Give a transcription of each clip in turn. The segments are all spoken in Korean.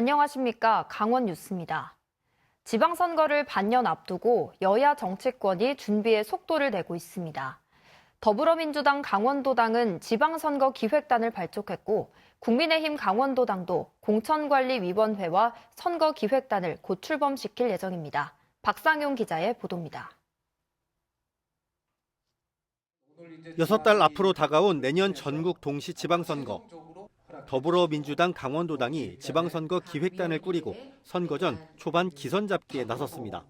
안녕하십니까. 강원 뉴스입니다. 지방선거를 반년 앞두고 여야 정치권이 준비에 속도를 내고 있습니다. 더불어민주당 강원도당은 지방선거 기획단을 발족했고 국민의힘 강원도당도 공천관리위원회와 선거기획단을 곧 출범시킬 예정입니다. 박상용 기자의 보도입니다. 6달 앞으로 다가온 내년 전국 동시 지방선거. 더불어민주당 강원도당이 지방선거 기획단을 꾸리고 선거 전 초반 기선 잡기에 나섰습니다.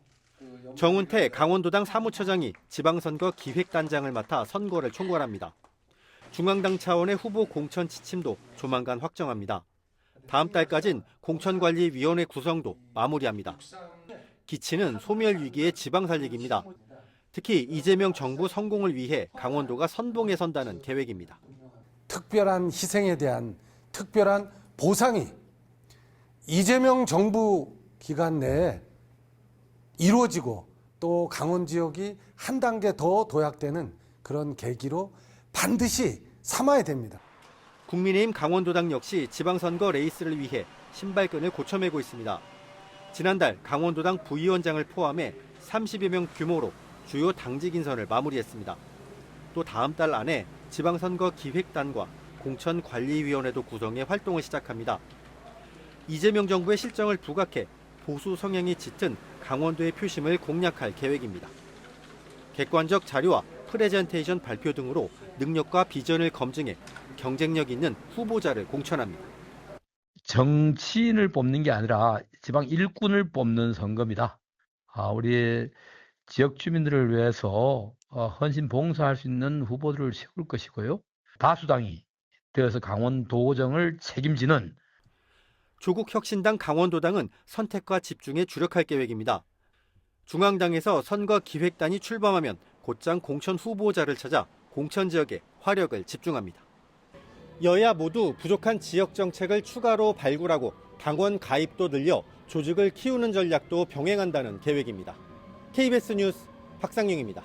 정운태 강원도당 사무처장이 지방선거 기획단장을 맡아 선거를 총괄합니다. 중앙당 차원의 후보 공천 지침도 조만간 확정합니다. 다음 달까진 공천관리위원회 구성도 마무리합니다. 기치는 소멸위기의 지방 살리기입니다. 특히 이재명 정부 성공을 위해 강원도가 선봉에 선다는 계획입니다. 특별한 희생에 대한 특별한 보상이 이재명 정부 기간 내에 이루어지고 또 강원 지역이 한 단계 더 도약되는 그런 계기로 반드시 삼아야 됩니다. 국민의힘 강원도당 역시 지방선거 레이스를 위해 신발끈을 고쳐매고 있습니다. 지난달 강원도당 부위원장을 포함해 30여 명 규모로 주요 당직 인선을 마무리했습니다. 또 다음 달 안에 지방선거 기획단과 공천관리위원회도 구성해 활동을 시작합니다. 이재명 정부의 실정을 부각해 보수 성향이 짙은 강원도의 표심을 공략할 계획입니다. 객관적 자료와 프레젠테이션 발표 등으로 능력과 비전을 검증해 경쟁력 있는 후보자를 공천합니다. 정치인을 뽑는 게 아니라 지방 일꾼을 뽑는 선거입니다. 우리 지역 주민들을 위해서 헌신 봉사할 수 있는 후보들을 세울 것이고요. 다수당이 되어서 강원도정을 책임지는 조국혁신당 강원도당은 선택과 집중에 주력할 계획입니다. 중앙당에서 선거 기획단이 출범하면 곧장 공천 후보자를 찾아 공천 지역에 화력을 집중합니다. 여야 모두 부족한 지역 정책을 추가로 발굴하고 당원 가입도 늘려 조직을 키우는 전략도 병행한다는 계획입니다. KBS 뉴스 박상용입니다.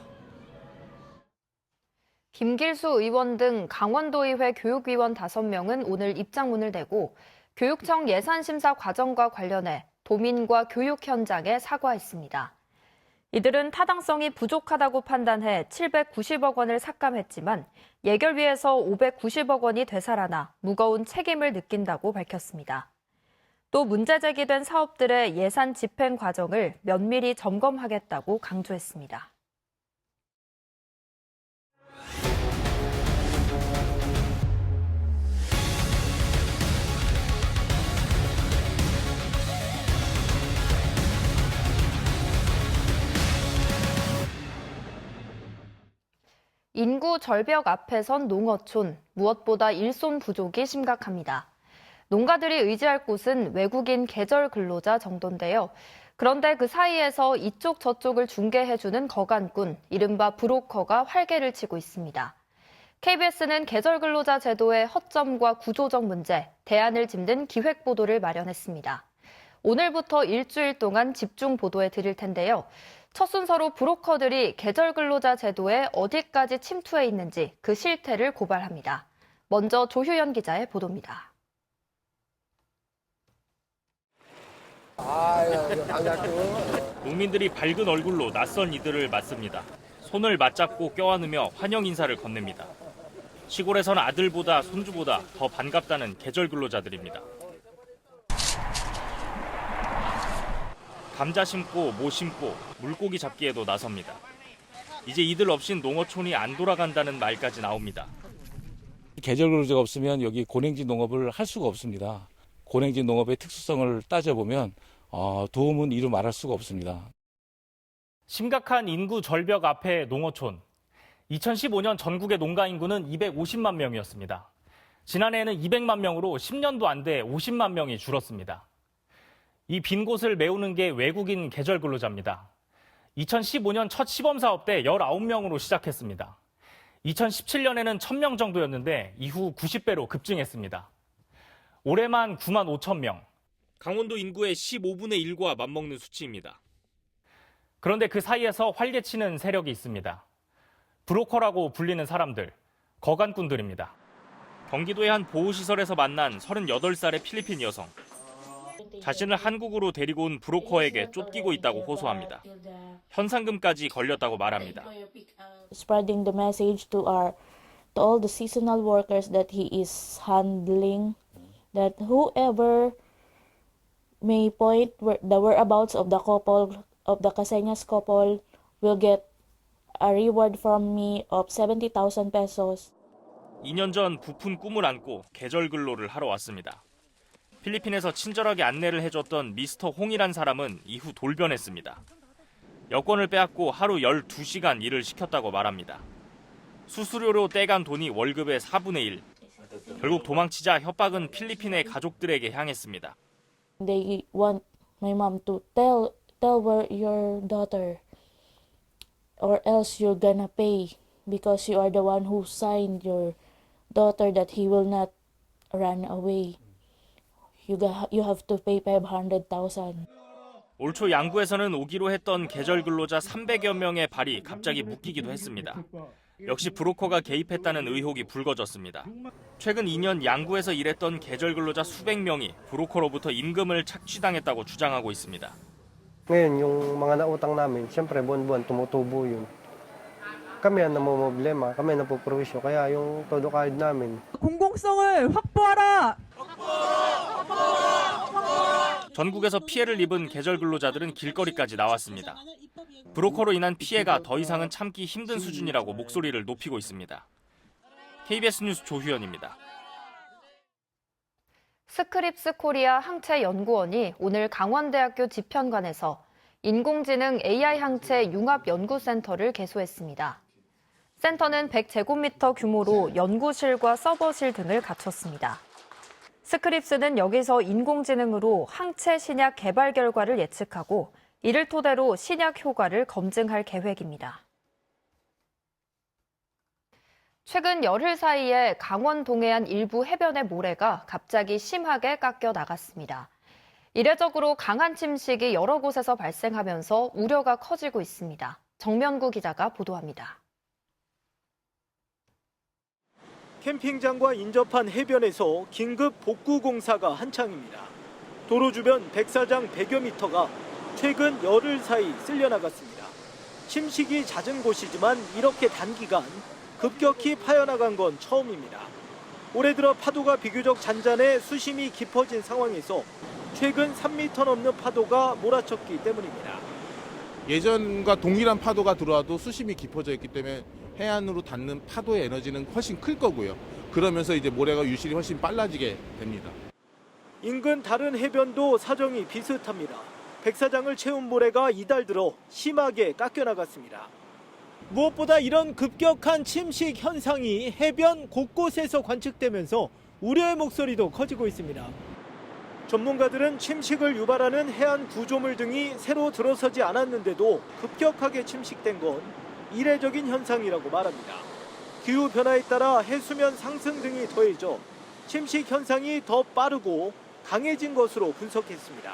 김길수 의원 등 강원도의회 교육위원 5명은 오늘 입장문을 내고 교육청 예산심사 과정과 관련해 도민과 교육 현장에 사과했습니다. 이들은 타당성이 부족하다고 판단해 790억 원을 삭감했지만 예결위에서 590억 원이 되살아나 무거운 책임을 느낀다고 밝혔습니다. 또 문제 제기된 사업들의 예산 집행 과정을 면밀히 점검하겠다고 강조했습니다. 인구 절벽 앞에 선 농어촌, 무엇보다 일손 부족이 심각합니다. 농가들이 의지할 곳은 외국인 계절 근로자 정도인데요. 그런데 그 사이에서 이쪽 저쪽을 중개해주는 거간꾼, 이른바 브로커가 활개를 치고 있습니다. KBS는 계절 근로자 제도의 허점과 구조적 문제, 대안을 짚는 기획 보도를 마련했습니다. 오늘부터 일주일 동안 집중 보도해 드릴 텐데요. 첫 순서로 브로커들이 계절 근로자 제도에 어디까지 침투해 있는지 그 실태를 고발합니다. 먼저 조효연 기자의 보도입니다. 농민들이 밝은 얼굴로 낯선 이들을 맞습니다. 손을 맞잡고 껴안으며 환영 인사를 건넵니다. 시골에선 아들보다 손주보다 더 반갑다는 계절 근로자들입니다. 감자 심고 모 심고 물고기 잡기에도 나섭니다. 이제 이들 없인 농어촌이 안 돌아간다는 말까지 나옵니다. 계절 근로자가 없으면 여기 고랭지 농업을 할 수가 없습니다. 고랭지 농업의 특수성을 따져보면 도움은 이루 말할 수가 없습니다. 심각한 인구 절벽 앞에 농어촌. 2015년 전국의 농가 인구는 250만 명이었습니다. 지난해에는 200만 명으로 10년도 안 돼 50만 명이 줄었습니다. 이 빈 곳을 메우는 게 외국인 계절 근로자입니다. 2015년 첫 시범 사업 때 19명으로 시작했습니다. 2017년에는 1000명 정도였는데 이후 90배로 급증했습니다. 올해만 9만 5천 명. 강원도 인구의 15분의 1과 맞먹는 수치입니다. 그런데 그 사이에서 활개치는 세력이 있습니다. 브로커라고 불리는 사람들, 거간꾼들입니다. 경기도의 한 보호시설에서 만난 38살의 필리핀 여성. 자신을 한국으로 데리고 온 브로커에게 쫓기고 있다고 호소합니다. 현상금까지 걸렸다고 말합니다. Spreading the message to all the seasonal workers that he is handling, that whoever may point the whereabouts of the couple, of the Caseñas couple, will get a reward from me of 70,000 pesos. 2년 전 부푼 꿈을 안고 계절 근로를 하러 왔습니다. 필리핀에서 친절하게 안내를 해줬던 미스터 홍이란 사람은 이후 돌변했습니다. 여권을 빼앗고 하루 12시간 일을 시켰다고 말합니다. 수수료로 떼간 돈이 월급의 4분의 1. 결국 도망치자 협박은 필리핀의 가족들에게 향했습니다. They want my mom to tell where your daughter, or else you're gonna pay because you are the one who signed your daughter that he will not run away. You have to pay 500,000. 올 초 양구에서는 오기로 했던 계절 근로자 300여 명의 발이 갑자기 묶이기도 했습니다. 역시 브로커가 개입했다는 의혹이 불거졌습니다. 최근 2년 양구에서 일했던 계절 근로자 수백 명이 브로커로부터 임금을 착취당했다고 주장하고 있습니다. Ngayon, yung mga nautang namin, siyempre buwan-buwan tumutubo yun. Kami ang namomroblema, kami ang napoprovisyo, kaya yung todo kahit namin. 공공성을 확보하라! 전국에서 피해를 입은 계절 근로자들은 길거리까지 나왔습니다. 브로커로 인한 피해가 더 이상은 참기 힘든 수준이라고 목소리를 높이고 있습니다. KBS 뉴스 조휴연입니다. 스크립스 코리아 항체연구원이 오늘 강원대학교 지편관에서 인공지능 AI 항체 융합연구센터를 개소했습니다. 센터는 100제곱미터 규모로 연구실과 서버실 등을 갖췄습니다. 스크립스는 여기서 인공지능으로 항체 신약 개발 결과를 예측하고 이를 토대로 신약 효과를 검증할 계획입니다. 최근 열흘 사이에 강원 동해안 일부 해변의 모래가 갑자기 심하게 깎여 나갔습니다. 이례적으로 강한 침식이 여러 곳에서 발생하면서 우려가 커지고 있습니다. 정면구 기자가 보도합니다. 캠핑장과 인접한 해변에서 긴급 복구 공사가 한창입니다. 도로 주변 백사장 100여 미터가 최근 열흘 사이 쓸려나갔습니다. 침식이 잦은 곳이지만 이렇게 단기간 급격히 파여나간 건 처음입니다. 올해 들어 파도가 비교적 잔잔해 수심이 깊어진 상황에서 최근 3m 넘는 파도가 몰아쳤기 때문입니다. 예전과 동일한 파도가 들어와도 수심이 깊어져 있기 때문에 해안으로 닿는 파도의 에너지는 훨씬 클 거고요. 그러면서 이제 모래가 유실이 훨씬 빨라지게 됩니다. 인근 다른 해변도 사정이 비슷합니다. 백사장을 채운 모래가 이달 들어 심하게 깎여 나갔습니다. 무엇보다 이런 급격한 침식 현상이 해변 곳곳에서 관측되면서 우려의 목소리도 커지고 있습니다. 전문가들은 침식을 유발하는 해안 구조물 등이 새로 들어서지 않았는데도 급격하게 침식된 건 이례적인 현상이라고 말합니다. 기후변화에 따라 해수면 상승 등이 더해져 침식 현상이 더 빠르고 강해진 것으로 분석했습니다.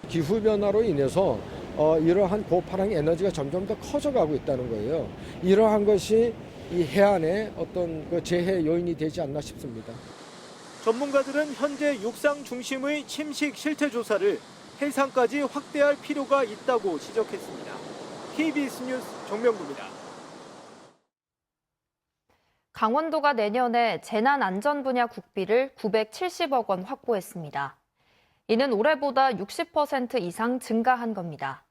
기후변화로 인해서 이러한 고파랑 에너지가 점점 더 커져가고 있다는 거예요. 이러한 것이 이 해안의 어떤 그 재해 요인이 되지 않나 싶습니다. 전문가들은 현재 육상 중심의 침식 실태 조사를 해상까지 확대할 필요가 있다고 지적했습니다. KBS 뉴스 정명구입니다. 강원도가 내년에 재난안전 분야 국비를 970억 원 확보했습니다. 이는 올해보다 60% 이상 증가한 겁니다.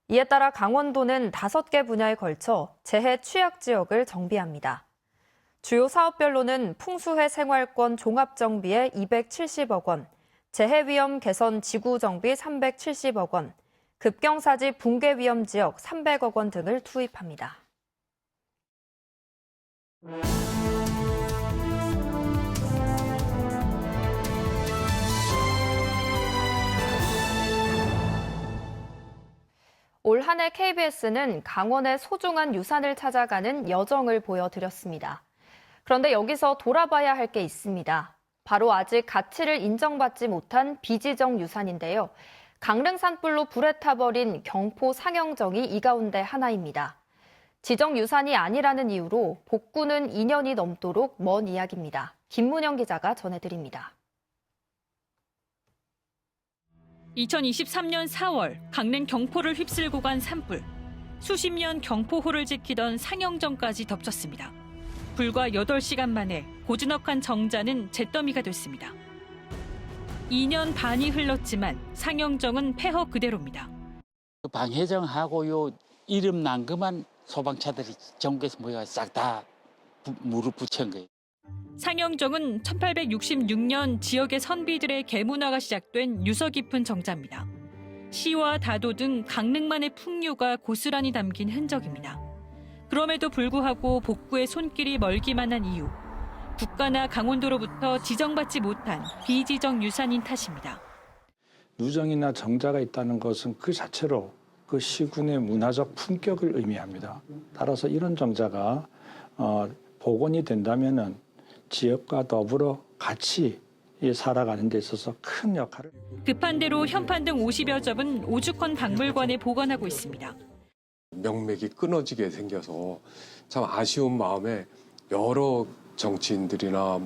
이에 따라 강원도는 5개 분야에 걸쳐 재해 취약 지역을 정비합니다. 주요 사업별로는 풍수해 생활권 종합정비에 270억 원, 재해위험 개선 지구정비 370억 원, 급경사지 붕괴 위험 지역 300억 원 등을 투입합니다. 올 한 해 KBS는 강원의 소중한 유산을 찾아가는 여정을 보여드렸습니다. 그런데 여기서 돌아봐야 할 게 있습니다. 바로 아직 가치를 인정받지 못한 비지정 유산인데요. 강릉산불로 불에 타버린 경포 상영정이 이 가운데 하나입니다. 지정 유산이 아니라는 이유로 복구는 2년이 넘도록 먼 이야기입니다. 김문영 기자가 전해드립니다. 2023년 4월 강릉 경포를 휩쓸고 간 산불. 수십 년 경포호를 지키던 상영정까지 덮쳤습니다. 불과 8시간 만에 고즈넉한 정자는 잿더미가 됐습니다. 2년 반이 흘렀지만 상영정은 폐허 그대로입니다. 방해정하고 이름 난 것만 소방차들이 전국에서 모여 싹 다 무릎 붙인 거예요. 상영정은 1866년 지역의 선비들의 개문화가 시작된 유서 깊은 정자입니다. 시와 다도 등 강릉만의 풍류가 고스란히 담긴 흔적입니다. 그럼에도 불구하고 복구의 손길이 멀기만 한 이유, 국가나 강원도로부터 지정받지 못한 비지정 유산인 탓입니다. 누정이나 정자가 있다는 것은 그 자체로 그 시군의 문화적 품격을 의미합니다. 따라서 이런 정자가 복원이 된다면은 지역과 더불어 같이 살아가는 데 있어서 큰 역할을. 급한 대로 현판 등 50여 점은 오죽헌 박물관에 보관하고 있습니다. 명맥이 끊어지게 생겨서 참 아쉬운 마음에 여러 정치인들이나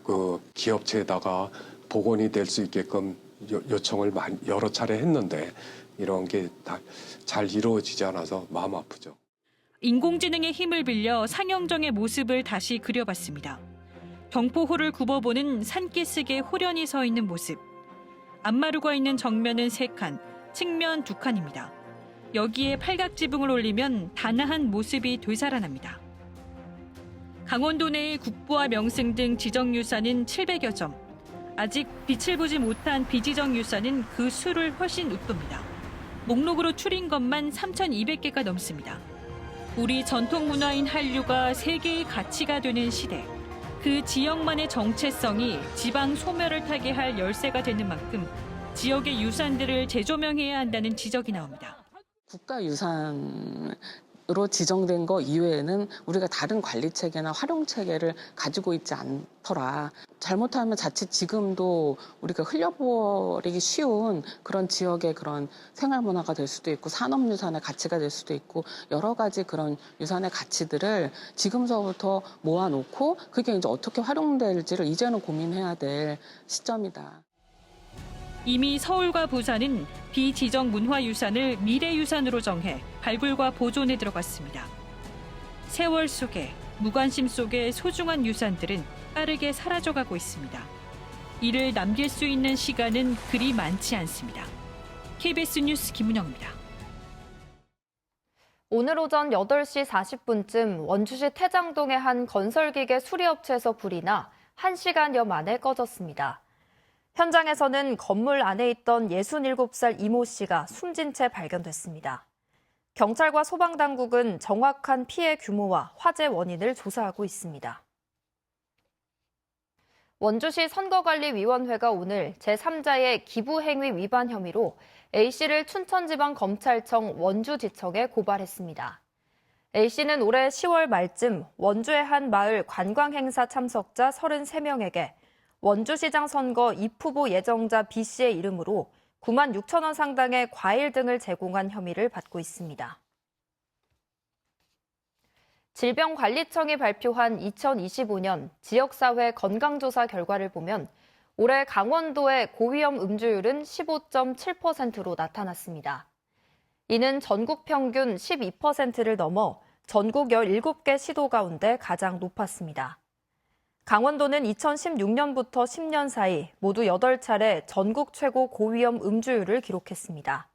그 기업체에다가 복원이 될 수 있게끔 요청을 여러 차례 했는데 이런 게 다 잘 이루어지지 않아서 마음 아프죠. 인공지능의 힘을 빌려 상영정의 모습을 다시 그려봤습니다. 경포호를 굽어보는 산기슭에 호련히 서 있는 모습. 안마루가 있는 정면은 3칸, 측면 2칸입니다. 여기에 팔각지붕을 올리면 단아한 모습이 되살아납니다. 강원도 내의 국보와 명승 등 지정유산은 700여 점. 아직 빛을 보지 못한 비지정유산은 그 수를 훨씬 웃돕니다. 목록으로 추린 것만 3,200개가 넘습니다. 우리 전통문화인 한류가 세계의 가치가 되는 시대. 그 지역만의 정체성이 지방 소멸을 타게 할 열쇠가 되는 만큼 지역의 유산들을 재조명해야 한다는 지적이 나옵니다. 국가유산으로 지정된 거 이외에는 우리가 다른 관리체계나 활용체계를 가지고 있지 않더라. 잘못하면 자칫 지금도 우리가 흘려버리기 쉬운 그런 지역의 그런 생활문화가 될 수도 있고 산업유산의 가치가 될 수도 있고 여러 가지 그런 유산의 가치들을 지금서부터 모아놓고 그게 이제 어떻게 활용될지를 이제는 고민해야 될 시점이다. 이미 서울과 부산은 비지정 문화유산을 미래유산으로 정해 발굴과 보존에 들어갔습니다. 세월 속에 무관심 속의 소중한 유산들은 빠르게 사라져가고 있습니다. 이를 남길 수 있는 시간은 그리 많지 않습니다. KBS 뉴스 김은영입니다. 오늘 오전 8시 40분쯤 원주시 태장동의 한 건설기계 수리업체에서 불이 나 1시간여 만에 꺼졌습니다. 현장에서는 건물 안에 있던 67살 이모 씨가 숨진 채 발견됐습니다. 경찰과 소방당국은 정확한 피해 규모와 화재 원인을 조사하고 있습니다. 원주시 선거관리위원회가 오늘 제3자의 기부행위 위반 혐의로 A씨를 춘천지방검찰청 원주지청에 고발했습니다. A씨는 올해 10월 말쯤 원주의 한 마을 관광행사 참석자 33명에게 원주시장 선거 입후보 예정자 B씨의 이름으로 9만 6천 원 상당의 과일 등을 제공한 혐의를 받고 있습니다. 질병관리청이 발표한 2025년 지역사회 건강조사 결과를 보면 올해 강원도의 고위험 음주율은 15.7%로 나타났습니다. 이는 전국 평균 12%를 넘어 전국 17개 시도 가운데 가장 높았습니다. 강원도는 2016년부터 10년 사이 모두 8차례 전국 최고 고위험 음주율을 기록했습니다.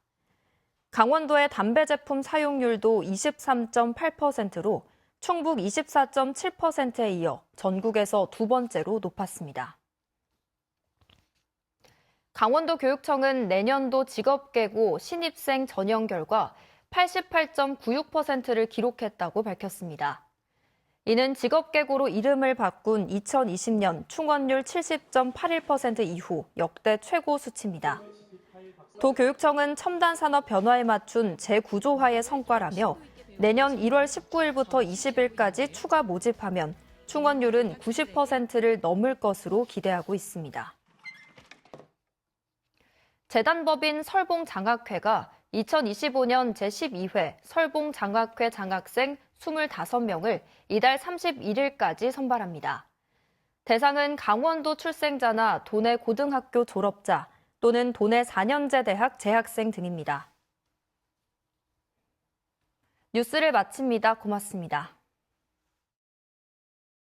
강원도의 담배 제품 사용률도 23.8%로 충북 24.7%에 이어 전국에서 두 번째로 높았습니다. 강원도 교육청은 내년도 직업계고 신입생 전형 결과 88.96%를 기록했다고 밝혔습니다. 이는 직업계고로 이름을 바꾼 2020년 충원율 70.81% 이후 역대 최고 수치입니다. 도교육청은 첨단 산업 변화에 맞춘 재구조화의 성과라며 내년 1월 19일부터 20일까지 추가 모집하면 충원율은 90%를 넘을 것으로 기대하고 있습니다. 재단법인 설봉장학회가 2025년 제12회 설봉장학회 장학생 25명을 이달 31일까지 선발합니다. 대상은 강원도 출생자나 도내 고등학교 졸업자, 또는 도내 4년제 대학 재학생 등입니다. 뉴스를 마칩니다. 고맙습니다.